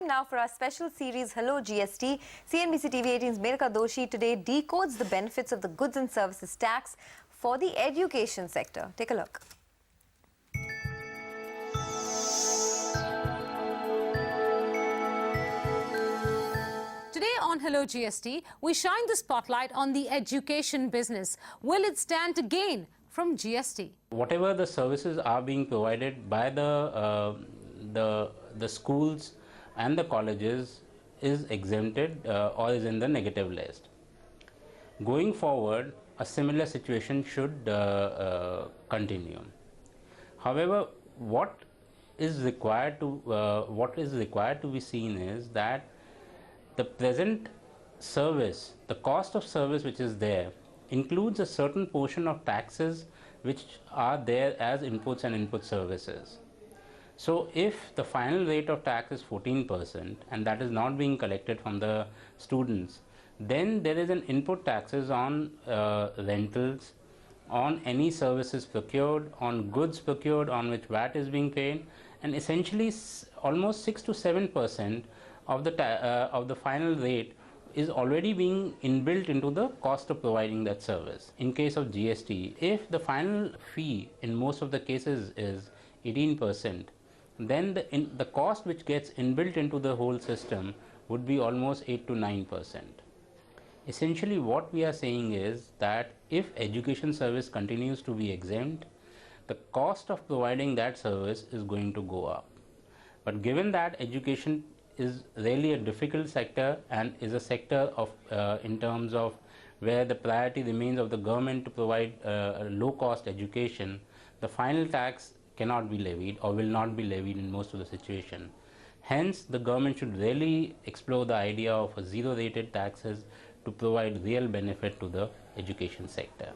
now for our special series, Hello GST. CNBC TV 18's Menaka Doshi today decodes the benefits of the goods and services tax for the education sector. Take a look. Today on Hello GST, we shine the spotlight on the education business. Will it stand to gain from GST? Whatever the services are being provided by the schools and the colleges is exempted or is in the negative list. Going forward, a similar situation should continue. However, what is required to be seen is that the present service, the cost of service which is there, includes a certain portion of taxes which are there as inputs and input services. So if the final rate of tax is 14% and that is not being collected from the students, then there is an input taxes on rentals, on any services procured, on goods procured on which VAT is being paid, and essentially almost 6 to 7% of the final rate is already being inbuilt into the cost of providing that service. In case of GST, if the final fee in most of the cases is 18%, then the cost which gets inbuilt into the whole system would be almost 8 to 9%. Essentially what we are saying is that if education service continues to be exempt, the cost of providing that service is going to go up. But given that education is really a difficult sector and is a sector of in terms of where the priority remains of the government to provide low cost education, the final tax cannot be levied or will not be levied in most of the situation. Hence, the government should really explore the idea of a zero rated taxes to provide real benefit to the education sector.